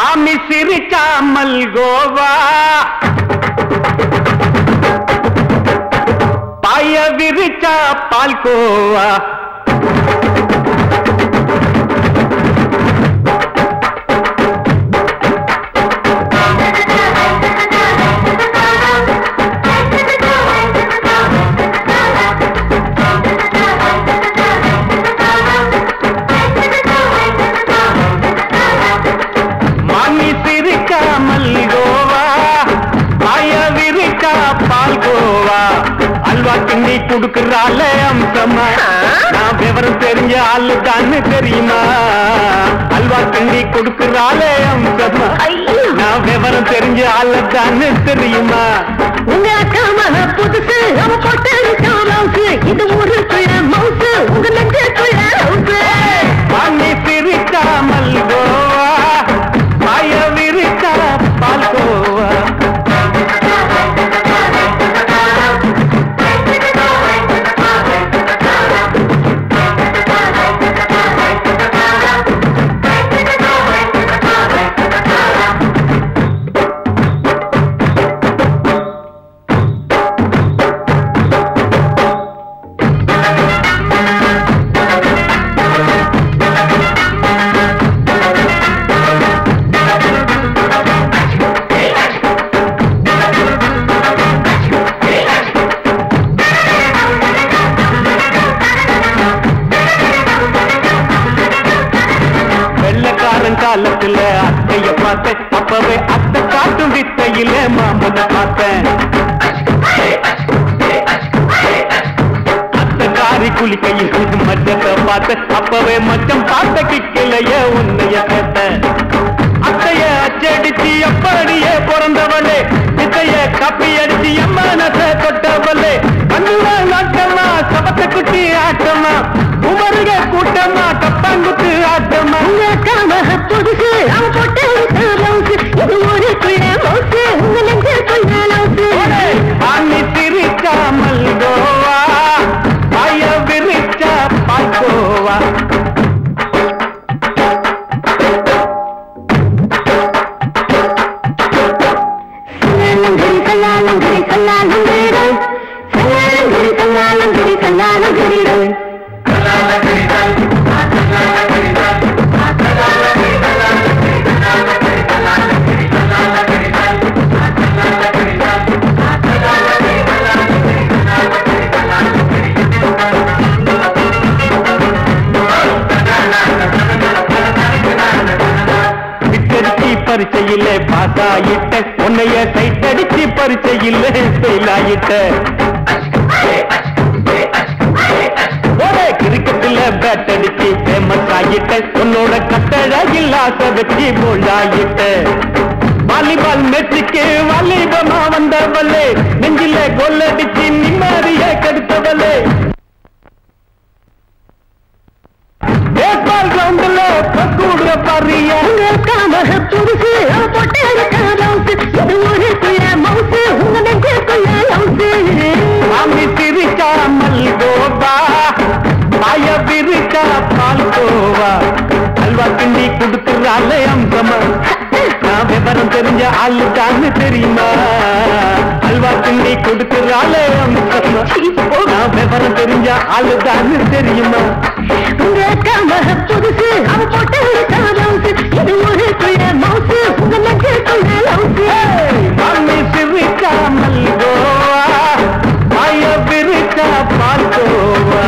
மாமி சிரிக்காமல் கோவா பாய விரிச்சா பால்கோவா கிண்டி குடுக்கறால அம்சமா நான் விவரம் தெரிஞ்ச ஆளு தான்னு தெரியுமா அல்வா கிண்டி குடுக்கறால அம்சமா நான் விவரம் தெரிஞ்ச ஆளு தான்னு தெரியுமா உங்க அக்காம புதுசு அவ போட்டு காலவுக்கு இது ஊருக்குள்ள மவுசு உங்க நெஞ்சுக்குள்ள ஹவுசு வாங்கி பிரிக்காமல் கோவா பாய விரிச்சா பால்கோவா காலத்துல அத்தைய பார்த்தேன் அப்பவே அத்தை காட்டும் வித்தையில மாமனை பார்த்தேன் அத்தை காரி குளிக்கையில் மச்சத்தை பார்த்தேன் அப்பவே மச்சம் பார்த்த கிக்கலைய உன்னைய கேட்டேன் அத்தைய அச்சடிச்சு அப்படியே பிறந்தவளே இத்தைய கப்பி அடிச்சு எம்மனத்தை தொட்டவளே கண்ணுல நாட்டமா சபத்தை குட்டி ஆட்டமா உமருக கூட்டமா தப்பாங்குத்து ஆட்டமா புதுசு அவ போட்டு காலவுக்கு இது ஊருக்குள்ள மவுசு உங்க நெஞ்சுக்குள்ள ஹவுசு ஆமி சிரிக்காமல் கோவா பாய விரிச்சா பால்கோவா பரிச்சையில பாசாயிட்ட உன்னைய சைட்டடிச்சு பரிச்சையில ஃபெயிலாயிட்ட ஒரே கிரிக்கெட்ல பேட் அடிச்சு ஃபேமஸ் ஆகிட்ட உன்னோட கட்டழகில் ஆசை வச்சு போல்டாயிட்ட வாலிபால் மேட்சுக்கு வாலிபமா வந்தவளே நெஞ்சில கோல் அடிச்சு நிம்மதிய கெடுத்தவளே பேஸ்பால் கிரவுண்ட்ல கூடுற பாரியா புதுசு அவ போட்டு காலவுக்கு இது ஊருக்குள்ள மவுசு உங்க நெஞ்சுக்குள்ள ஹவுசு மாமி சிரிக்காமல் கோவா பாய விரிச்சா பால்கோவா அல்வா கிண்டி குடுக்கறால அம்சமா நான் விவரம் தெரிஞ்ச ஆளு தான்னு தெரியுமா அல்வா கிண்டி குடுக்கறால அம்சமா நான் விவரம் தெரிஞ்ச ஆளு தான்னு தெரியுமா உங்க அக்காம புதுசு அவ போட்டு காலவுக்கு இது ஊருக்குள்ள மவுசு உங்க நெஞ்சுக்குள்ள ஹவுசு மாமி சிரிக்காமல் கோவா பாய விரிச்சா பால்கோவா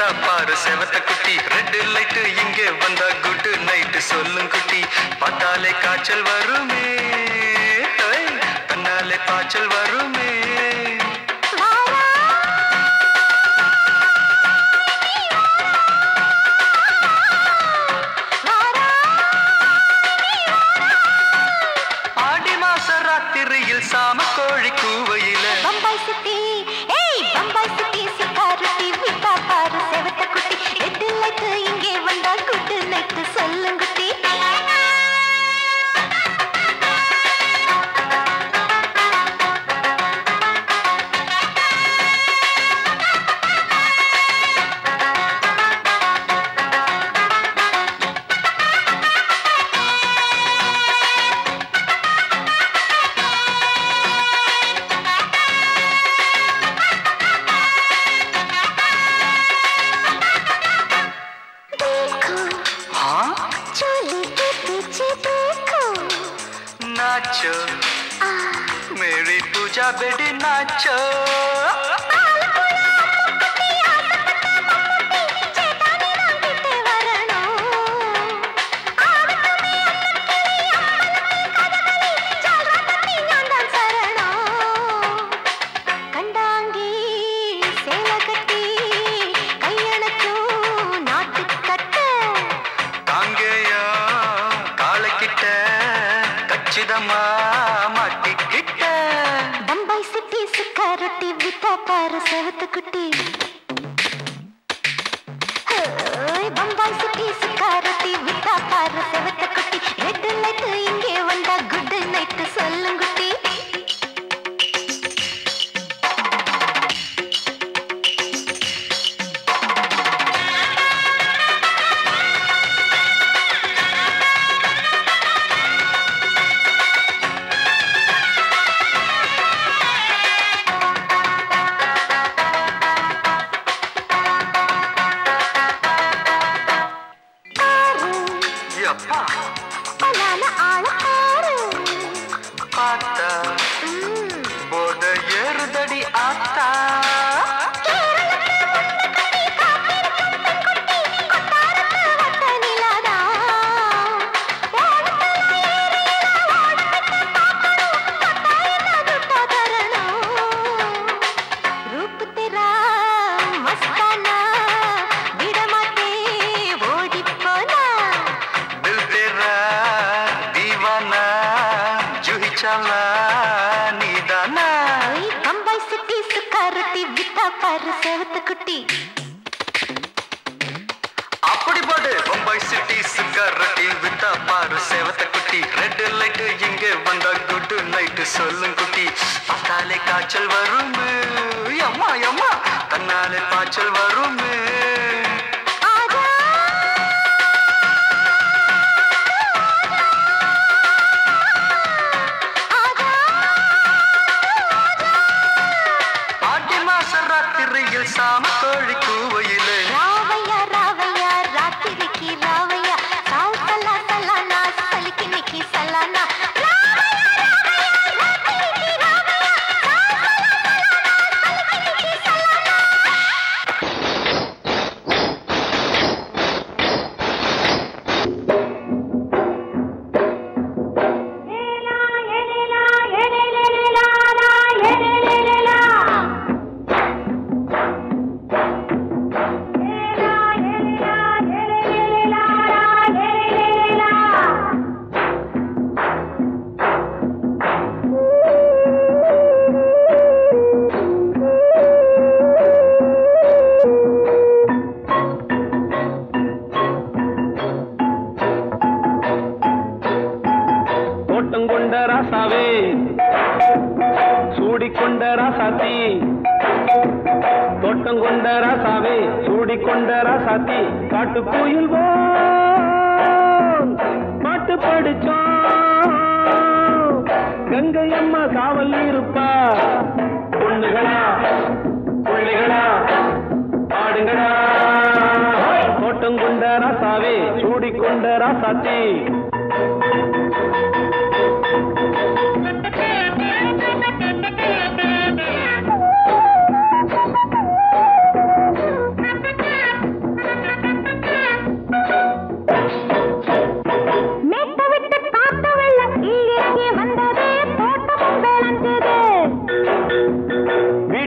வித்தா பாரு செவத்த குட்டி ரெட் லைட் இங்கே வந்தா குட் நைட் சொல்லும் குட்டி பார்த்தாலே காய்ச்சல் வருமே கண்ணாலே காய்ச்சல் வருமே ஆடி மாச ராத்திரியில் சாம கோழி கூவையில பம்பாய் சிட்டி பம்பாய் சிட்டி சிக்காரத்தி வித்தா பாரு செவத்த குட்டி ரெட் லைட் இங்கே வந்தா குட் நைட் சொல்லும் குட்டி नाचो मेरी पूजा बेटी नाचो பம்பாய் சிட்டி சிக்காரத்தி வித்தா பாரு செவத்த குட்டி பம்பாய் சிட்டி சிக்காரத்தி வித்தா பாரு செவத்த குட்டி ரெட் லைட் இங்கே வந்தா குட் நைட் சொல்லும் குட்டி பம்பாய் சிட்டி சிக்காரத்தி வித்தா பாரு செவத்த குட்டி அப்படி போடு பம்பாய் சிட்டி சிக்காரத்தி வித்தா பாரு செவத்த குட்டி ரெட் லைட் இங்கே வந்தா குட் நைட் சொல்லும் குட்டி பார்த்தாலே காய்ச்சல் வருமே அம்மா அம்மா கண்ணாலே காய்ச்சல் வருமே சாம கோழி கூவையிலே ராவையா ராவையா ராத்திரிக்கு ராவையா சால் சலா சலானா சலிக்கு நிக்கி சலானா சூடிக்கொண்ட ராசாத்தி தோட்டம் கொண்ட ராசாவே சூடிக்கொண்ட ராசாத்தி காட்டு கோயில் பாட்டு படிச்சோம் கங்கை அம்மா காவல் இருப்பா பொண்ணுகளா பிள்ளைகளா ஆடுங்களா தோட்டம் கொண்ட ராசாவே சூடிக்கொண்ட ராசாத்தி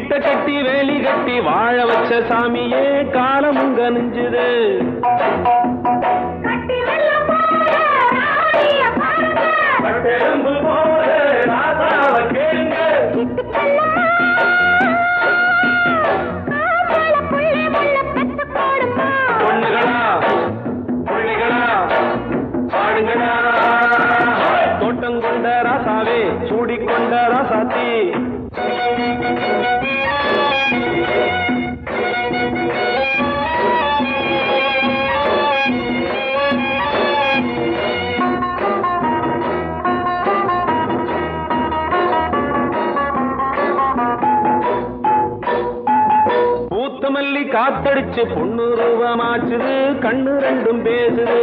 வீட்டை கட்டி வேலி கட்டி வாழ வச்ச சாமியே காலமுங்க நெஞ்சுது கேளுங்க பொண்ணுகளா புள்ளிகளா பாடுங்களா தோட்டம் கொண்ட ராசாவே சூடிக்கொண்ட ராசாத்தி பூத்தமல்லி காத்தடிச்சு பொண்ணு ரூபமாச்சுது கண்ணு ரெண்டும் பேசுது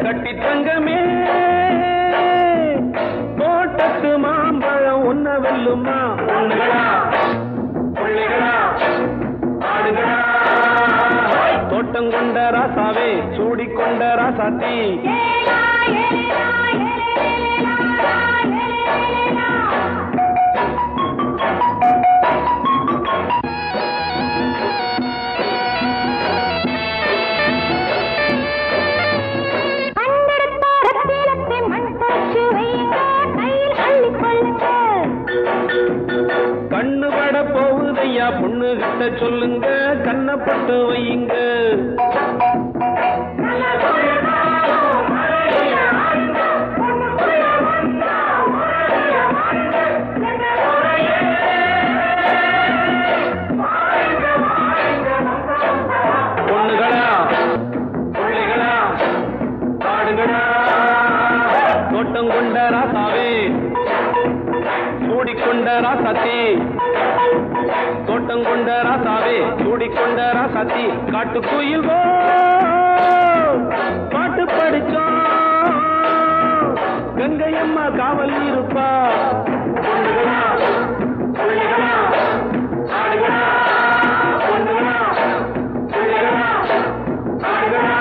கட்டி தங்கமே தோட்டத்து மாம்பழம் ஒன்ன வெல்லுமா பொண்ணுகளா பிள்ளைகளா ஆடுகளா தோட்டம் கொண்ட ராசாவே சூடிக்கொண்ட ராசாத்தி கண்ணு பட போகுதையா பொண்ணு கிட்ட சொல்லுங்க கண்ணப்பட்டு வையுங்க பொண்ணுகளா பிள்ளைகளா பாடுங்களா தோட்டம் கொண்ட ராசாவே சூடிக்கொண்ட ராசாத்தி தோட்டம் கொண்ட ராசாவே சூடிக்கொண்ட ராசாத்தி காட்டுக்குயில் பாட்டு படிச்சோம் கங்கையம்மா காவல் இருப்பா பொண்ணுகளா பிள்ளைகளா ஆடுகளா பொண்ணுகளா பிள்ளைகளா ஆடுகளா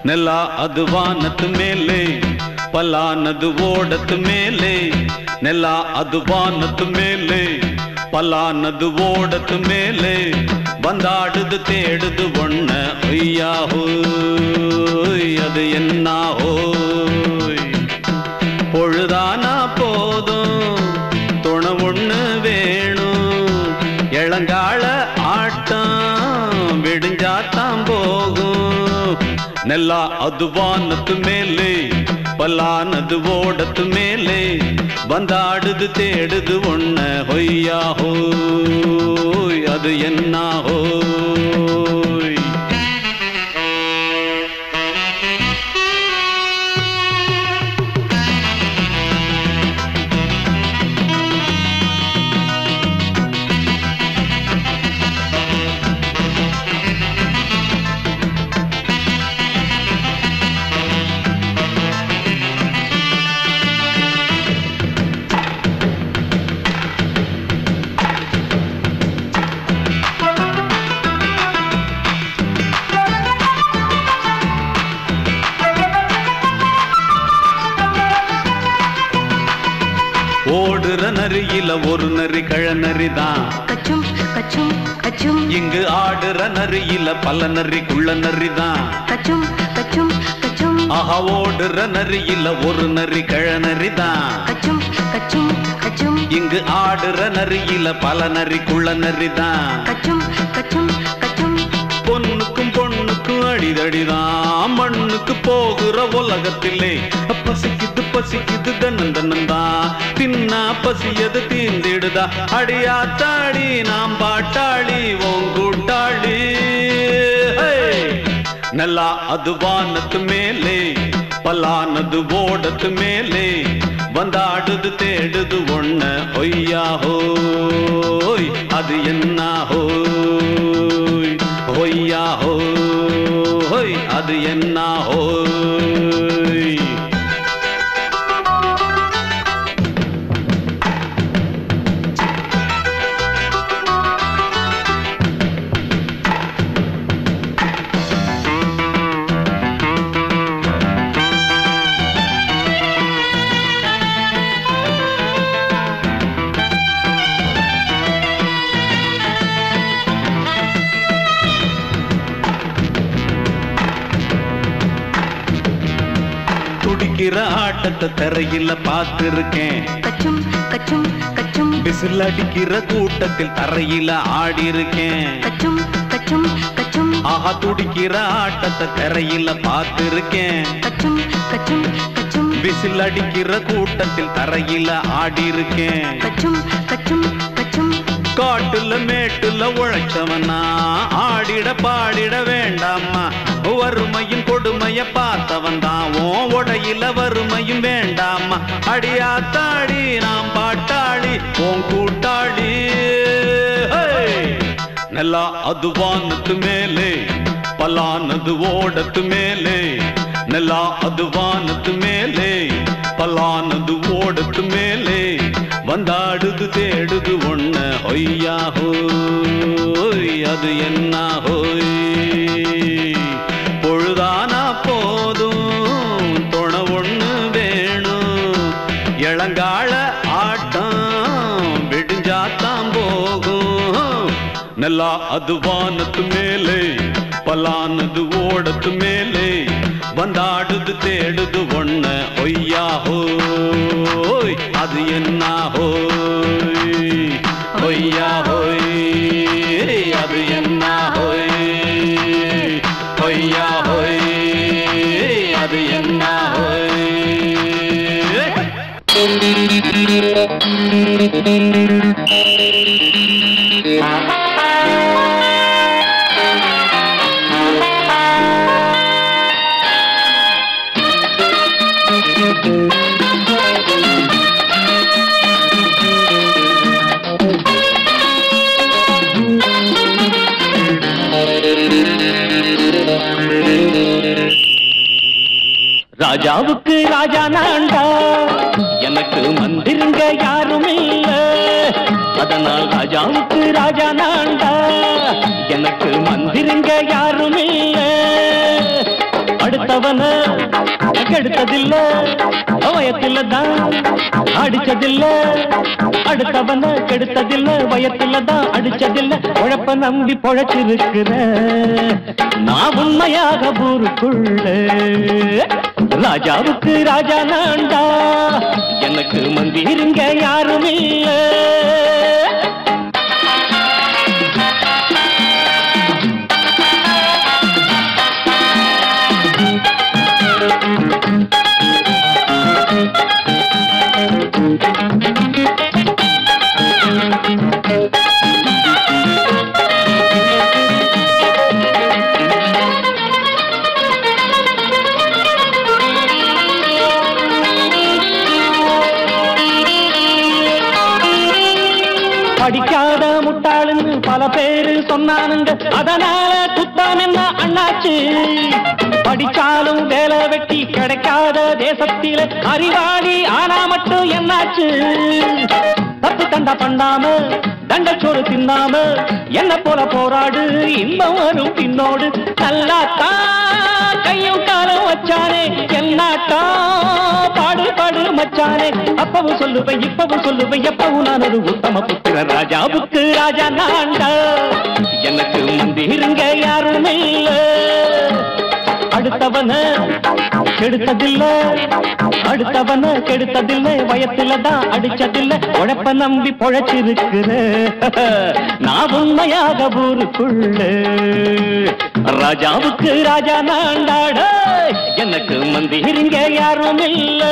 ನೆಲ ಅದು ವಾನದ ಮೇಲೆ ಪಲಾನದು ಓಡದ ಮೇಲೆ ನೆಲ ಅದು ವಾನದ ಮೇಲೆ ಪಲಾನದು ಓಡದ ಮೇಲೆ ಬಂದಾಡುದು தேடுது ஒண்ண ஐயா ஹோய் அது என்ன ஹோய் பொழுதானா போதும் துணை ஒண்ணு வேணும் இளங்கால ஆட்டம் விடிஞ்சாத்தான் போகும் ನೆಲ ಅದು ವಾನದ ಮೇಲೆ ಪಲಾನದು ಓಡದ ಮೇಲೆ ಬಂದಾಡುದು தேடுது ஒண்ண ಹೊಯ್ಯಾ ಹೋಯ್ ಅದು என்ன ಹೋಯ್ ஓடுற நரியில ஒரு நரி கழநரிதான் கச்சும் கச்சும் கச்சும் இங்கு ஆடுற நரியில பல நரி குள்ள நரிதான் கச்சும் கச்சும் கச்சும் ஆஹா ஓடுற நரியில ஒரு நரி கழநரிதான் கச்சும் கச்சும் கச்சும் இங்கு ஆடுற நரியில பல நரி குள்ள நரிதான் கச்சும் கச்சும் கச்சும் அடிதடிதான் மண்ணுக்கு போகிற உலகத்திலே பசிக்குது பசிக்குது தன்னந்தன்னந்தான் தின்னா பசியது தீர்ந்திடுதா அடியாத்தாடி நாம் பாட்டாளி உன் கூட்டாளி நல்லா அது வானத்து மேலே பலானது ஓடத்து மேலே வந்தாடுது தேடுது ஒண்ண ஒய்யா ஹோய் அது என்ன ஹோய் ஒய்யா ஹோய் அது என்ன ஹோய் துடிக்கிற ஆட்டத்தை தரையில பார்த்திருக்கேன் கச்சும் கச்சும் கச்சும் விசில் அடிக்கிற கூட்டத்தில் தரையில ஆடி இருக்கேன் கச்சும் கச்சும் கச்சும் ஆஹா துடிக்கிற ஆட்டத்தை தரையில பார்த்திருக்கேன் கச்சும் கச்சும் கச்சும் விசில் அடிக்கிற கூட்டத்தில் தரையில ஆடி இருக்கேன் கச்சும் கச்சும் கச்சும் காட்டுல மேட்டுல உழைச்சவனா ஆடிட பாடிட வேண்டாமா வறுமையும் கொடுமைய பார்த்தவன் தான் உடையில வறுமையும் வேண்டாமா அடியாத்தாடி நாம் பாட்டாளி உன் கூட்டாளி நல்லா அது வானத்து மேலே பலானது ஓடத்து மேலே நல்லா அது வானத்து மேலே பலானது ஓடத்து மேலே வந்தாடுது தேடுது ஒண்ண ஒய்யா ஹோய் அது என்ன ஹோய் பொழுதானா போதும் துணை ஒண்ணு வேணும் இளங்கால ஆட்டம் விடிஞ்சாத்தான் போகும் நல்லா அது வானத்து மேலே பலானது ஓடத்து மேலே வந்தாடுது தேடுது ஒண்ண ஒய்யா ஹோய் அது என்ன ஹோய் ஒய்யா ஹோய் அது என்ன ஹோய் ஒய்யா ஹோய் அது என்ன ஹோய் ராஜாவுக்கு ராஜா நான்டா எனக்கு மந்திருங்க யாரும் இல்ல அதனால் ராஜாவுக்கு ராஜா நான்டா எனக்கு மந்திருங்க யாரும் இல்ல அடுத்தவன கெடுத்ததில்ல வயத்துல தான் அடிச்சதில்ல அடுத்தவன கெடுத்ததில்ல வயத்துல தான் அடிச்சதில்ல உழைப்ப நம்பி பொழைச்சிருக்கிற நான் உண்மையாக ஊருக்குள்ள ராஜாவுக்கு ராஜா நான்டா எனக்கு மந்திருங்க யாரும் இல்ல படிக்காத முட்டாளுன்னு பல பேரு சொன்னானுங்க அதனால குத்தம் என்ன அண்ணாச்சு படிச்சாலும் வேலை வெட்டி கிடைக்காத தேசத்தில அறிவாளி ஆனா மட்டும் என்னாச்சு தப்பு தண்டா பண்ணாம தண்டச்சோறு தின்னாம என்ன போல போராடு இன்பம் வரும் பின்னோடு நல்லாத்தா கையும் காலம் வச்சானே என்னாட்டா பாடு பாடு மச்சானே அப்பவும் சொல்லுவேன் இப்பவும் சொல்லுவேன் எப்பவும் நான் ஒரு உத்தம புத்திர ராஜாவுக்கு ராஜா நான்டா எனக்கு மந்திருங்க யாரும் இல்ல அடுத்தவன கெடுத்ததில்ல அடுத்தவன கெடுத்ததில்லை வயத்துல தான் அடிச்சதில்லை உழைப்ப நம்பி பொழைச்சிருக்கிற நான் உண்மையாக ஊருக்குள்ள ராஜாவுக்கு ராஜா நாண்டாட எனக்கு மந்திரிங்க யாரும் இல்ல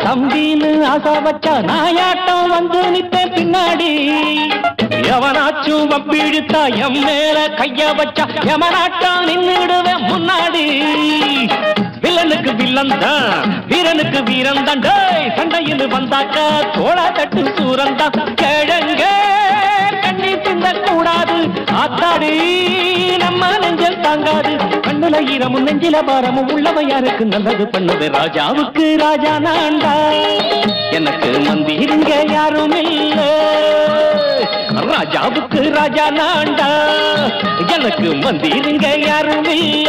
தம்பின்னு ஆசா வச்சா நாயாட்டம் வந்து நித்தேன் பின்னாடி எவனாச்சும் வப்பிழுத்தா எம் மேல கைய வச்சா எவனாட்டம் நின்னுடுவேன் முன்னாடி வில்லனுக்கு வில்லன் தான் வீரனுக்கு வீரன் தான் சண்டையில் வந்தாக்கா தோளா தட்டு சூரன் தான் கிழங்க கண்ணி தின்ன கூடாது ஆத்தாடி நம்ம நெஞ்சல் தாங்காது கண்ணுல ஈரமும் நெஞ்சில பாரமும் உள்ளவன் யாருக்கு நல்லது பண்ணுது ராஜாவுக்கு ராஜா நான்டா எனக்கு மந்திரிங்க யாரும் இல்ல ராஜாவுக்கு ராஜா நான்டா எனக்கு மந்திரிங்க யாரும் இல்ல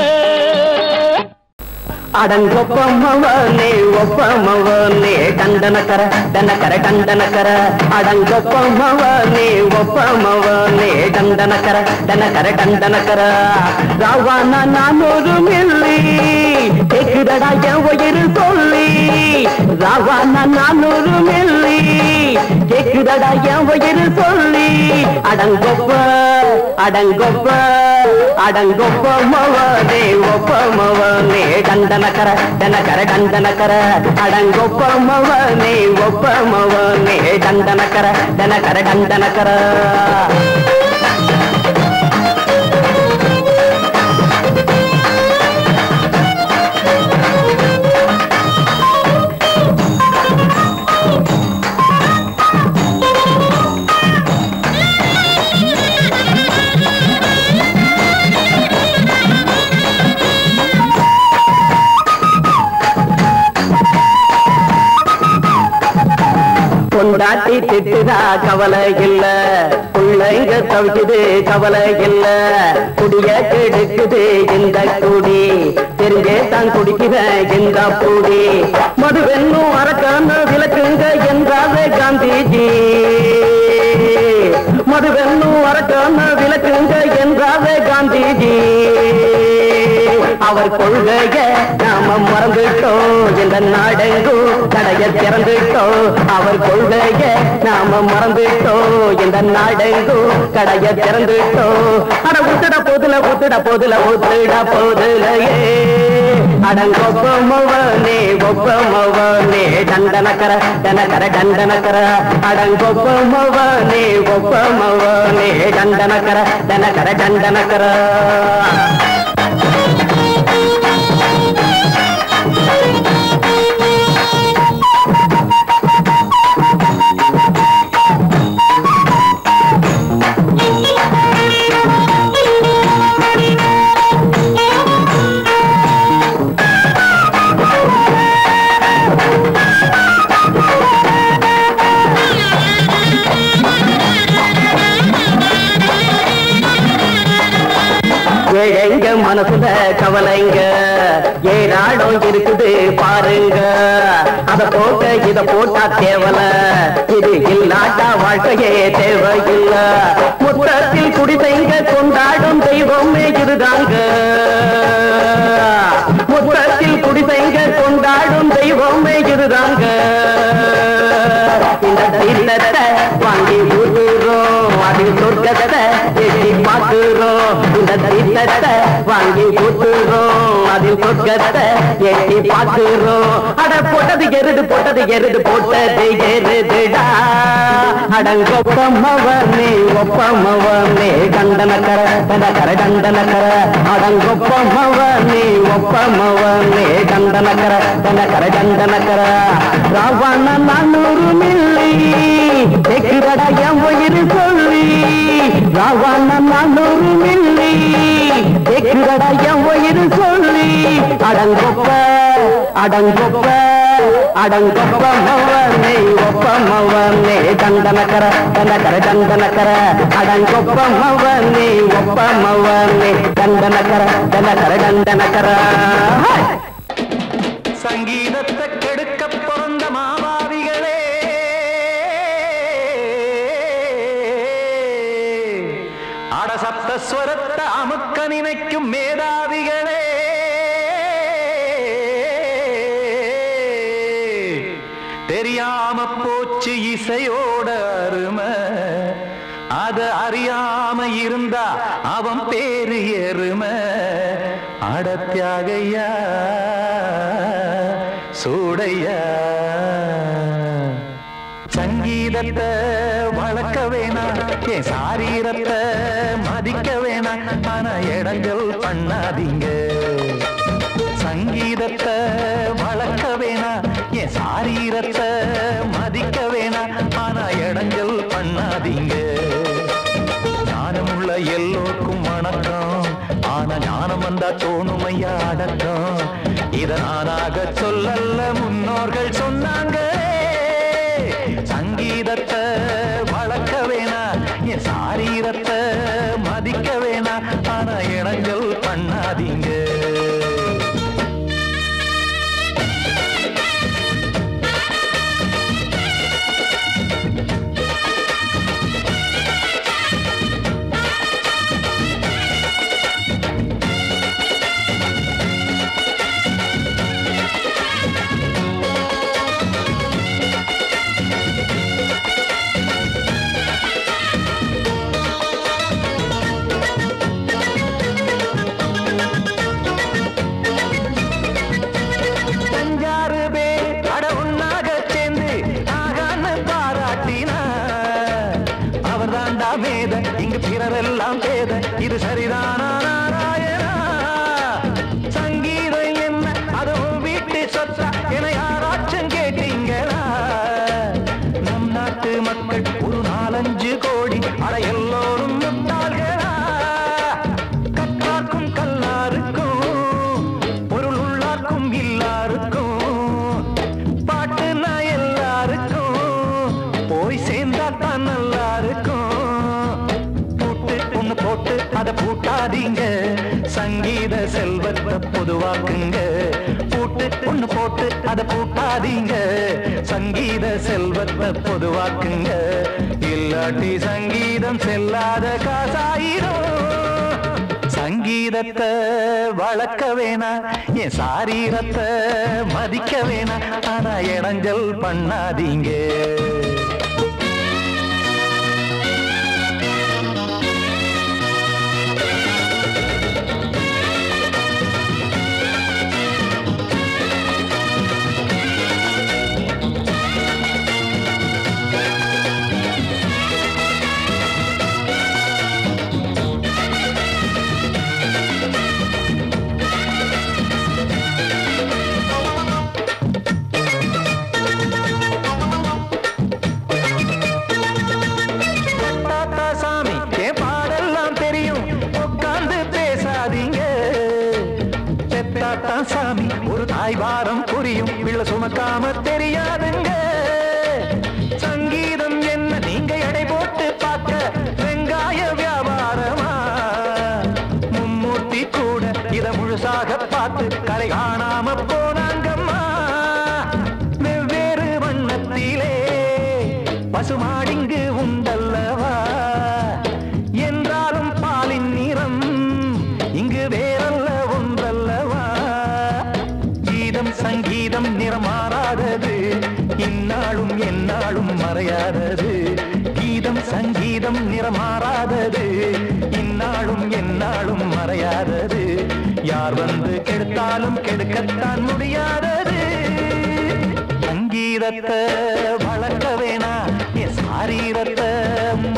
அடங்கொப்பமவனே ஒப்பமவனே டண்டனக்கர டனக்கர டண்டனக்கர அடங்கொப்பமவனே ஒப்பமவனே டண்டனக்கர டனக்கர டண்டனக்கர ராவானா நான் ஒரு மில்லி கேக்குதடா என் உயிர் சொல்லி ராவானா நான் ஒரு மில்லி கேக்குதடா என் உயிர் சொல்லி அடங்கொப்ப அடங்கொப்ப அடங்கொப்பமவனே ஒப்பமவனே டண்டனக்கர டனக்கர டண்டனக்கர அடங்கொப்பமவனே ஒப்பமவனே டண்டனக்கர டனக்கர டண்டனக்கர கொண்டாட்டி திட்டுதா கவலை இல்ல பிள்ளைங்க தவிக்குது கவலை இல்ல குடிய கெடுக்குது இந்த குடி தெரிஞ்சே தான் குடிக்கிற இந்த பூடி மதுவென்னும் அரக்கான விளக்குங்க என்றாவே காந்திஜி மதுவென்னும் அரக்கான விளக்குங்க என்றாவே காந்திஜி அவர் கொள்கைய நாம மறந்துட்டோம் இந்த நாடெங்கும் கடைய திறந்துட்டோம் அவர் கொள்கைய நாம மறந்துட்டோம் இந்த நாடெங்கும் கடைய திறந்துட்டோம் அட ஊத்துட போதுல ஊத்துட போதுல ஊத்துட போதுலையே அடங்கொப்பமவனே ஒப்பமவனே டண்டனக்கர டனக்கர டண்டனக்கர அடங்கொப்பமவனே ஒப்பமவனே டண்டனக்கர டனக்கர டண்டனக்கர எங்க மனசுல கவலைங்க ஏராளம் இருக்குது பாருங்க அத போட்ட இத போட்டா தேவல இது இல்லாட்டா வாழ்க்கையே தேவையில்ல முத்தத்தில் குடிசைங்க கொண்டாடும் தெய்வமே இதுதாங்க முத்தத்தில் குடிசைங்க கொண்டாடும் தெய்வமே இதுதாங்க இந்த தீர்த்தத்தை வாங்கி ஊத்துறோம் அது சொர்க்கத்தை எட்டி பார்க்கிறோம் இந்த தீர்த்தத்தை வாங்கி ஊத்துறோம் அதில் சொர்க்கத்தை எட்டி பார்க்கிறோம் அட போட்டது எருது போட்டது எருதுடா அடங்கொப்பமவனே ஒப்பமவனே டண்டனக்கர டனக்கர டண்டனக்கர அடங்கொப்பமவனே ஒப்பமவனே டண்டனக்கர டனக்கர டண்டனக்கர ராவண 400 மில்லி கேக்குதடா என் உயிர் சொல்லி ராவண 400 மில்லி கேக்குதடா என் உயிர் சொல்லி அடங்கொப்ப அடங்கொப்ப அடங்கொப்பமவனே ஒப்பமவனே தந்தனக்கர தந்தக்கர தந்தனக்கர அடங்கொப்பமவனே ஒப்பமவனே தந்தனக்கர தந்தக்கர தந்தனக்கர. சங்கீதத்தை கெடுக்க பிறந்த மாவாதிகளே, அடசப்தஸ்வரத்தை அமுக்க நினைக்கும் மேதாவிகளே, தெரியாம போச்சு இசையோட அருமை, அத அறியாம இருந்தா அவன் பேரு எருமை. அடத்தியாகையா சூடையா சங்கீதத்தை வளர்க்க வேணாம், என் சாரீரத்தை மதிக்க வேணாம், ஆனா இடங்கள் பண்ணாதீங்க. சங்கீதத்தை வளர்க்க வேணாம், என் சாரீரத்தை மதிக்க வேணாம், ஆனா இடங்கள் பண்ணாதீங்க. ஞானமுள்ள எல்லோருக்கும் வணக்கம், ஆனா ஞானம் வந்தா தோணுமையா அடக்கம். இத நானாக சொல்லல்ல, முன்னோர்கள் சொன்னாங்க. சங்கீதத்தை வளர்க்க வேணாம், என் சாரீரத்தை மதிக்க வேணாம், ஆனா இடங்கள் பண்ணாதீங்க. இங்கு பிறரெல்லாம் பேத, இது சரிதானா நாராயணா? சங்கீதம் என்ன அதுவும் வீட்டு சொத்தா என யாராச்சும் கேட்டீங்களா? நம் நாட்டு மக்கள் ஒரு 4-5 கோடி, அட எல்லோரும் முட்டாள்களா? கற்றார்க்கும் கல்லாருக்கும் பொருள் உள்ளார்க்கும் இல்லாருக்கும் பாட்டுனா எல்லாருக்கும் போய் சேர்ந்தா தான் நல்லா இருக்கும். போட்டு அத பூட்டாதீங்க, சங்கீத செல்வத்தை பொதுவாக்குங்க. பூட்டு ஒண்ணு போட்டு அத பூட்டாதீங்க, சங்கீத செல்வத்தை பொதுவாக்குங்க. இல்லாட்டி சங்கீதம் செல்லாத காசாயிரும். சங்கீதத்தை வளர்க்க வேணாம், என் சாரீரத்தை மதிக்க வேணாம், ஆனா இடைஞ்சல் பண்ணாதீங்க. சாமி ஒரு தாய் வாரம் புரியும், பிள்ளை சுமக்காம தெரியாதுங்க. சங்கீதம் என்ன நீங்க எடை போட்டு பார்க்க வெங்காய வியாபாரமா? மும்மூர்த்தி கூட இத முழுசாக பார்த்து கரை காணாம போனாங்கம்மா. வெவ்வேறு வண்ணத்திலே பசுமாடிங்கு உண்டல்லவா? என்றாலும் பாலின் நிறம் இங்கு வேறல்ல ஒன்றல்லவா? சங்கீதம் நிறமாறாதது, இந்நாளும் எந்நாளும் மறையாதது. கீதம் சங்கீதம் நிறமாறாதது, இந்நாளும் எந்நாளும் மறையாதது. யார் வந்து கெடுத்தாலும் கெடுக்கத்தான் முடியாதது. சங்கீதத்தை வளர்க்க வேணா, என் சாரீரத்தை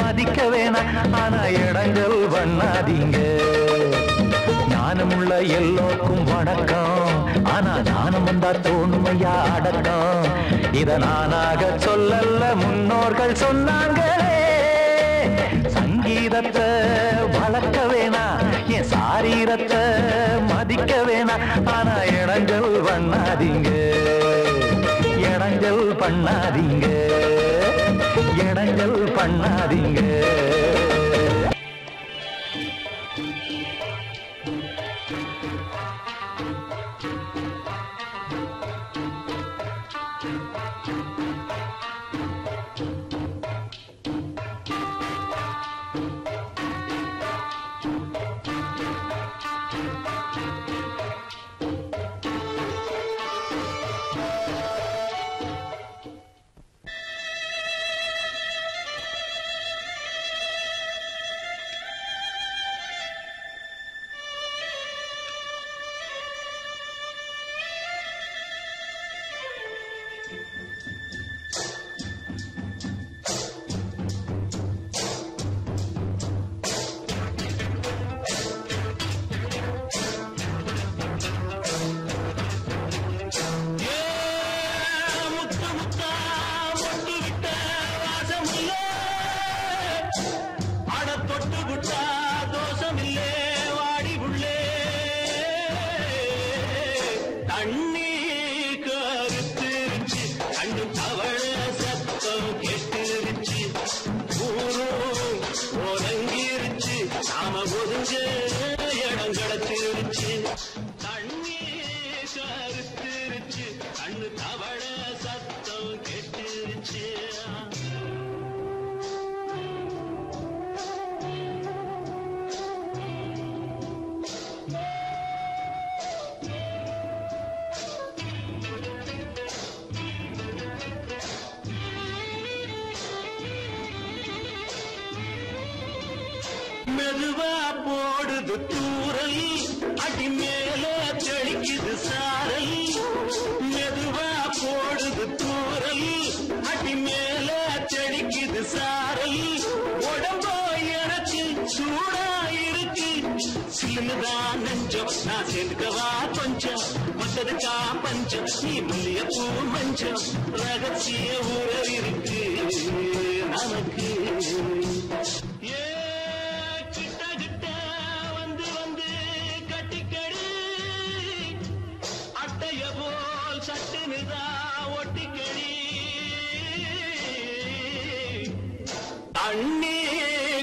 மதிக்க வேணா, ஆனா இடங்கள் பண்ணாதீங்க. ஞானமுள்ள எல்லோருக்கும் வணக்கம், ஆனா ஞானம் வந்தா தோணுமையா அடக்கம். இத நானாக சொல்லல்ல, முன்னோர்கள் சொன்னாங்களே. சங்கீதத்தை வளர்க்க வேணா, என் சாரீரத்தை மதிக்க வேணா, ஆனா இடங்கள் பண்ணாதீங்க. இடைஞ்சல் பண்ணாதீங்க, இடைஞ்சல் பண்ணாதீங்க. மெதுவா போடுது தூரல், அடி மேல தெளிக்குது சாரல். மெதுவா போடுது தூரல், அடி மேல தெளிக்குது சாரல். உடம்போ எனக்கு சூடா இருக்கு, சில்லுதான் நெஞ்சம், நான் சேர்ந்துக்கவா கொஞ்சம், மத்ததுக்கா பஞ்சம், நீ முள்ளிய பூ மஞ்சம். ரகசிய உறவு இருக்கு நமக்கு. அண்ணே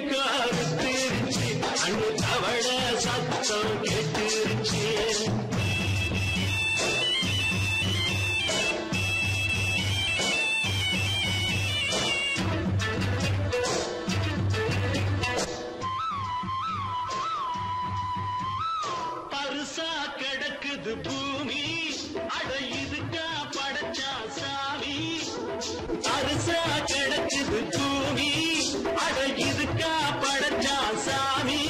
கருத்திருச்சு, அண்ணு தவள சத்தம் கேட்டுருச்சு. பருசா கிடக்குது பூமி, அட இதுக்கா படைச்சா சாமி. பருசா கிடக்குது பூமி, அட இதுக்கா படைச்சா சாமி.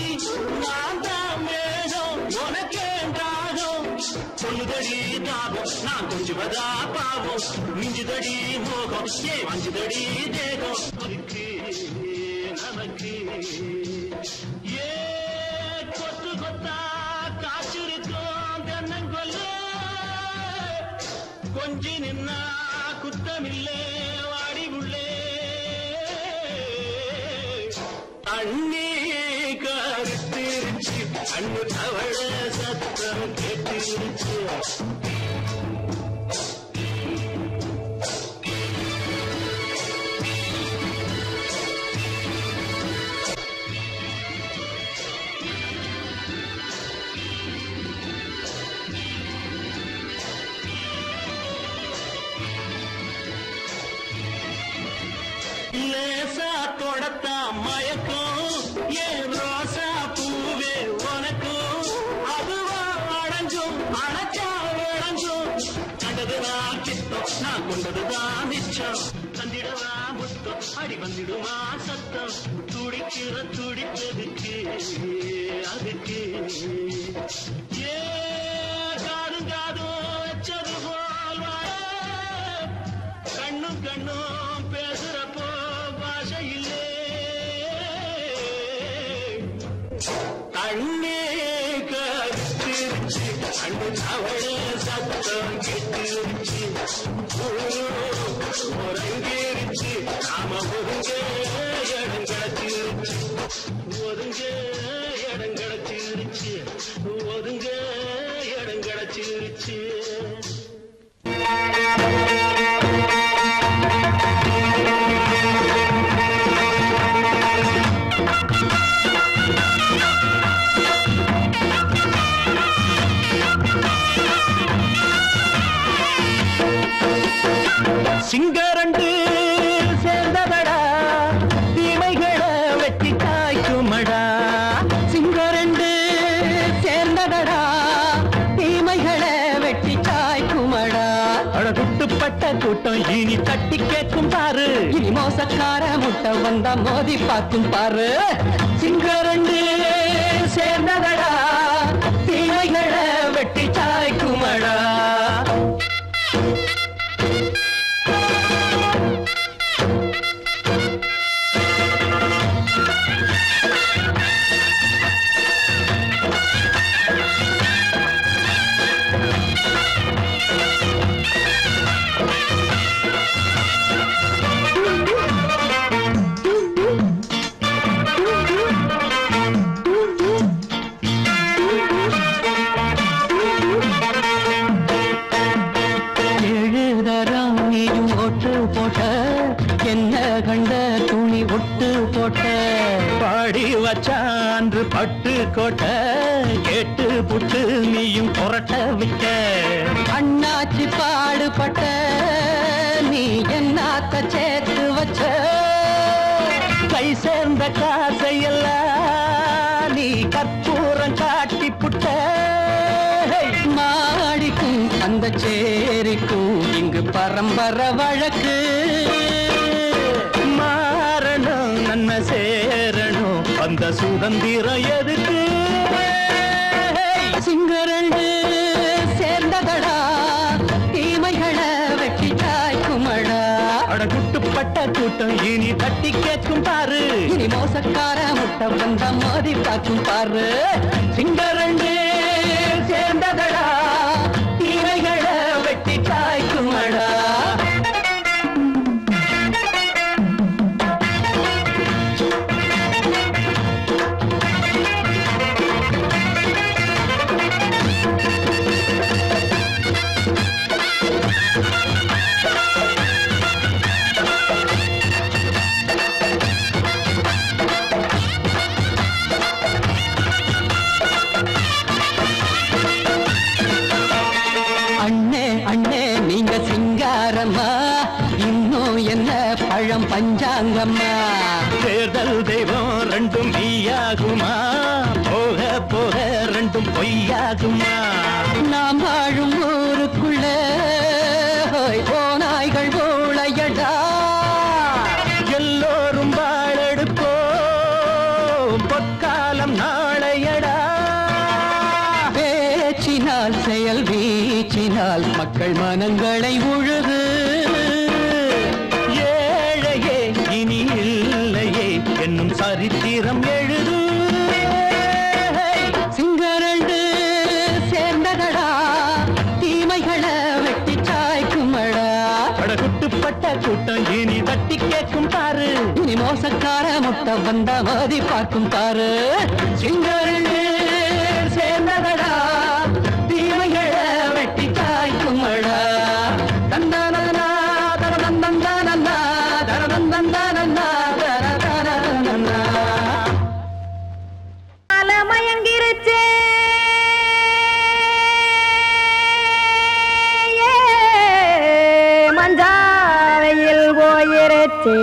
நான் தான் மேகம் உனக்கேண்டாகும், சொல்லுதடி தாபம் நான் கொஞ்சுவதா பாவம். மிஞ்சுதடி மோகம் ஏன் வஞ்சுதடி தேகம் இருக்கு நமக்கு. ஏ கொத்து கொத்தா காய்ச்சிருக்கோம் தென்னங்கொல்ல, கொஞ்சி நின்னா குத்தமில்லே வாடி உள்ளே. அண்ணே கருத்திருச்சு, அண்ணு தவள சத்தம் கேட்டுருச்சு. லேசா தொடத்தா மயக்கம், ஏன் ரோசா பூவே உனக்கும். அதுவா அடைஞ்சும் அடைச்சா விளைஞ்சும், கண்டதுதான் சித்தம் நான் கொண்டதுதான் மிச்சம். தந்திடவா முத்தம் அடி வந்திடுமா சத்தம், துடிக்கிற துடிப்பதுக்கு அதுக்கு. ஏ காதும் காதும் வச்சது போல் வாழ, கண்ணும் கண்ணும் பேசுறப்போ பாஷை இல்லே. அண்ணே கருத்திருச்சு, அண்ணு தவள சத்தம் கேட்டுருச்சு. ஒருங்கிருச்சு நாம ஒருங்க இடம் கிடச்சிருச்சு, ஒருங்க இடம் கிடச்சிருச்சு, ஒருங்க இடம் கிடச்சிருச்சு. சிங்கரண்டு சேர்ந்ததடா தீமைகளை வெட்டி காய்க்குமடா சிங்கரண்டு சேர்ந்ததடா தீமைகளை வெட்டி காய்க்குமடா அழகுட்டுப்பட்ட கூட்டம் இனி தட்டி கேட்கும் பாரு இனி மோசக்கார முட்டை வந்தா மோதி பார்க்கும் பாரு சிங்கரண்டு சேர்ந்ததடா தீமைகளை வெட்டி காய்க்குமடா என்ன கண்ட துணி ஒட்டு போட்ட பாடி வச்சான்று பட்டு கோட்ட கேட்டு புட்டு நீயும் புரட்ட விட்ட அண்ணாச்சி பாடுபட்ட நீ என்னாத்த சேர்த்து வச்ச கை சேர்ந்த காசையெல்லாம் நீ கற்பூரம் காட்டி புட்ட மாடிக்கும் அந்த சேரிக்கும் இங்கு பரம்பரை வழக்கு மாறணும் நன்மை சேரணும் அந்த சுதந்திரம் எதுக்கு சிங்கரண்டு சேர்ந்ததடா தீமைகளை வெட்டி காய்க்குமடா அடகுட்டுப்பட்ட கூட்டம் இனி தட்டி கேட்கும் பாரு இனி மோசக்கார முட்டை வந்த மோதி பார்க்கும் பாரு சிங்கரண்டு சேர்ந்ததடா தீமைகளை வெட்டி காய்க்குமடா பழம் பஞ்சாங்கம்மா தேர்தல் தெய்வம் ரெண்டும் மெய்யாகுமா போக போக ரெண்டும் பொய்யாகுமா நாம் வாழும் ஊருக்குள்ள ஓநாய்கள் ஊழையடா எல்லோரும் வாழெடுப்போம் பொற்காலம் நாளையடா பேச்சினால் செயல் வீச்சினால் மக்கள் மனங்களை உழுது என்னும் சரித்திரம் எழுது சிங்கரண்டு சேர்ந்ததடா தீமைகளை வெட்டி சாய்க்குமடா அடகுட்டுப்பட்ட கூட்டம் இனி தட்டி கேட்கும் பாரு இனி மோசக்கார முட்டை வந்த மோதி பார்க்கும் பாரு சிங்கரண்டு சேர்ந்ததடா தீமைகளை வெட்டி சாய்க்குமடா தந்தானா தரதந்தந்தானா தரதந்தந்தானா மயங்கிருச்சே மஞ்சாவையில் போயிருச்சே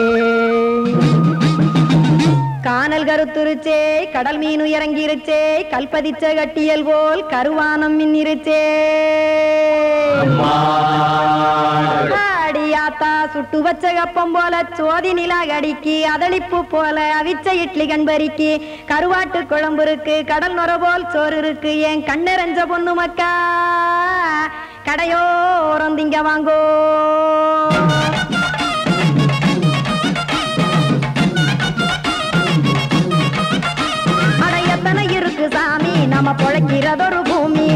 கானல் கருத்துருச்சே கடல் மீன் இறங்கிருச்சே கல்பதிச்ச கட்டியல் போல் கருவானம் மின்னிருச்சே அடியாத்தா சுட்டு வச்ச கப்பம் போல சோதி நிலா கடிக்கு அதளிப்பு போல அவிச்ச இட்லி கண்பறிக்கு கருவாட்டு குழம்பு இருக்கு கடல் நுர போல் சோறு இருக்கு என் கண்ணெரஞ்ச பொண்ணு மக்கா கடையோரம் திங்க வாங்கோ அட எத்தனை இருக்கு சாமி நம்ம பொழைக்கிறதொரு பூமி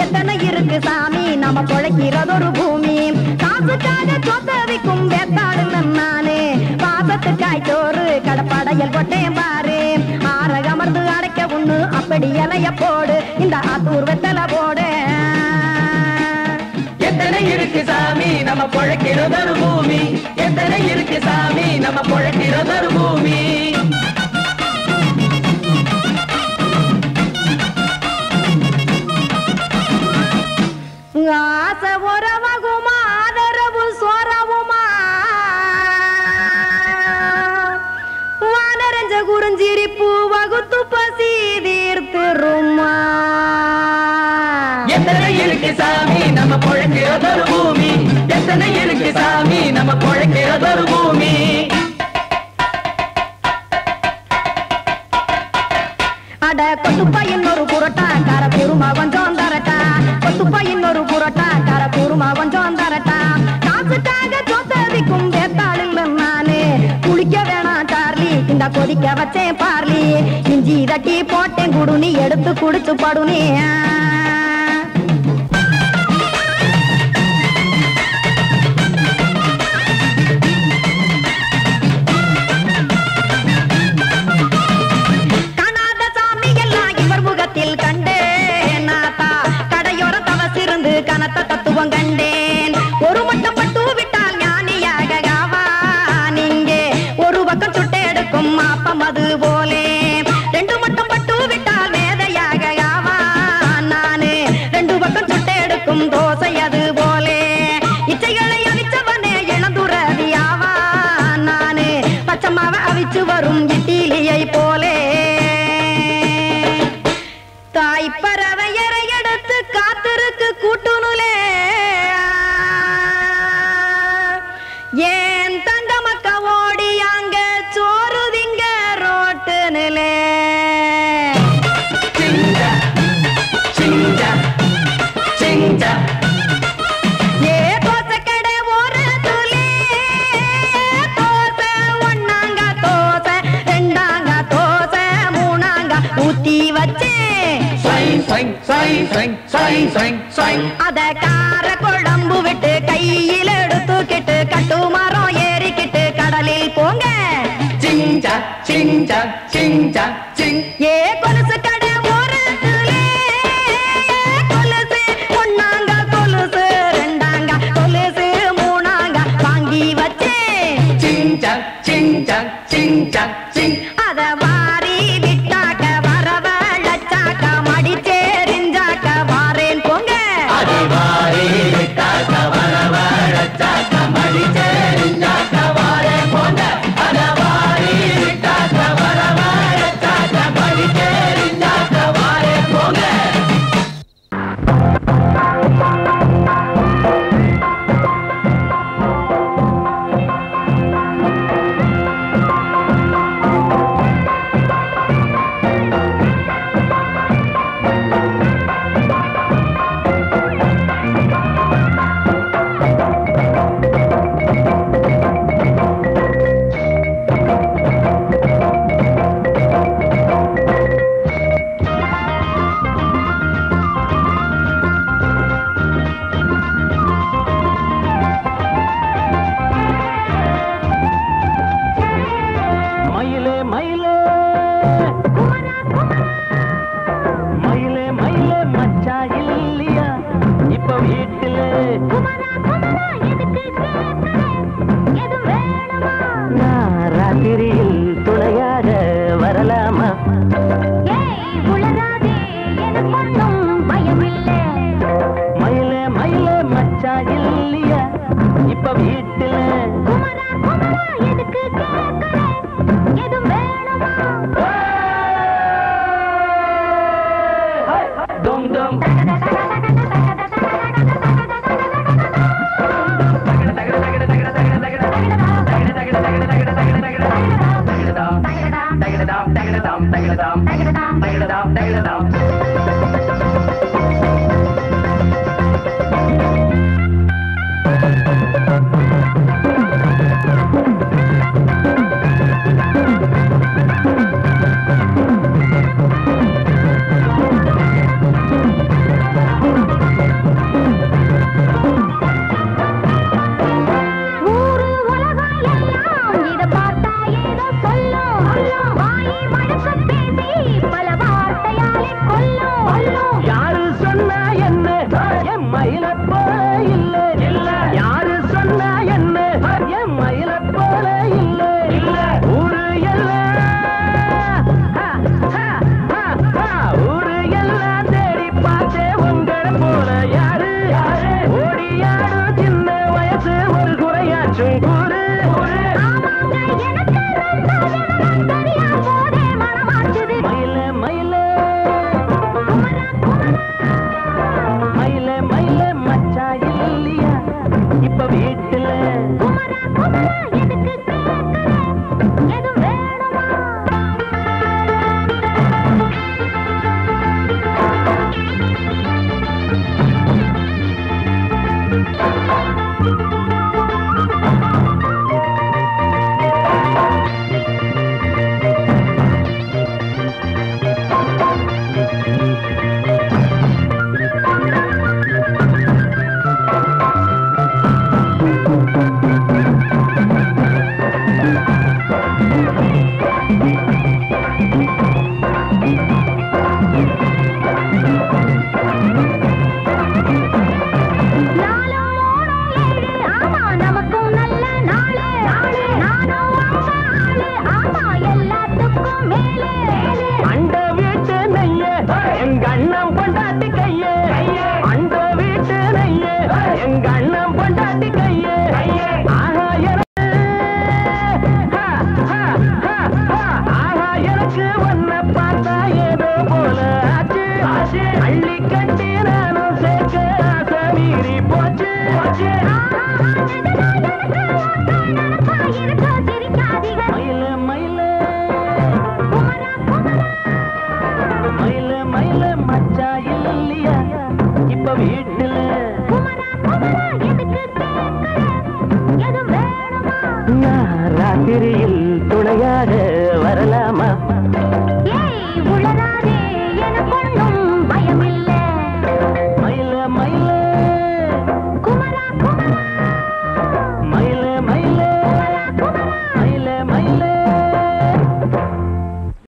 எத்தனை இருக்கு சாமி நம்ம பொழைக்கிறதொரு பூமி காசுக்காக சொத்தவிக்கும் வேத்தாடு நானே பாசத்துக்காய் சோறு கடப்படையல் கொட்டேன் பாரு ஆரகமர்ந்து அடைக்க ஒண்ணு அப்படி இலைய போடு இந்த ஆத்தூர் வெத்தலை போடு எத்தனை இருக்கு சாமி நம்ம பொழைக்கிறதொரு பூமி எத்தனை இருக்கு சாமி நம்ம பொழைக்கிறதொரு பூமி ஆசை உறவகுமா ஆதரவு சோரவுமா எத்தனை இருக்கு சாமி நம்ம பொழைக்கிறதொரு பூமி, எத்தனை இருக்கு சாமி நம்ம பொழைக்கிறதொரு பூமி. அட கொத்துப்பா இன்னொரு புரோட்டா கார குருமா கொஞ்சம் தரட்டா, கொத்துப்பா இன்னொரு புரோட்டா கார குருமா கொஞ்சம் தரட்டா. காசுக்காக சொத்ததிக்கும் வேத்தாளில் நானு குளிக்க வேணாம் சார்லி, இந்த கொதிக்க வச்சேன் பார்லி, இஞ்சி தட்டி போட்டேன் குடுனி எடுத்து குடிச்சு படுனி. கண்டேன் நாத்தா கடையோர தவசிருந்து கனத்த தத்துவம் கண்டேன். ஒரு மட்டம் பட்டு விட்டால் ஞானியாக நீங்கே ஒரு பக்கம் சுட்டு எடுக்கும் மாப்பம் அது போலே, ரெண்டு மட்டம் பட்டு விட்டால் மேதையாக நானு ரெண்டு பக்கம் சுட்டு எடுக்கும் தோசை அது போலே. இச்சைகளை அவிச்சவனே இளந்துறவியாவா நானு பச்சமாவ அவிச்சு வரும் இட்டிலியை போலே. தாய் பறவையரை எடுத்து காத்திருக்கு கூட்டுனுலே, ஏன் தங்க மக்க ஓடி அங்க சோறுதிங்க ரோட்டுனுலே. ஏ தோசை கடை ஓரத்துலே தோசை ஒன்னாங்க தோசை ரெண்டாங்க தோசை மூணாங்க ஊத்தி வச்சே அத கார குழம்பு விட்டு கையில் எடுத்துக்கிட்டு கட்டு மரம் ஏறிக்கிட்டு கடலில் போங்க. ஏ கொலுசு கடை ஓரத்துலே கொலுசு ஒன்னாங்க கொலுசு ரெண்டாங்க கொலுசு மூணாங்க வாங்கி வச்சே அத வாரி விட்டாக்க வரவழைச்சாக்க மடிச்சேரிஞ்சாக்க வாரேன் போங்க. வச்சா இல்லையா இப்ப வீட்டுல ராத்திரியில் துணையாக வரலாமா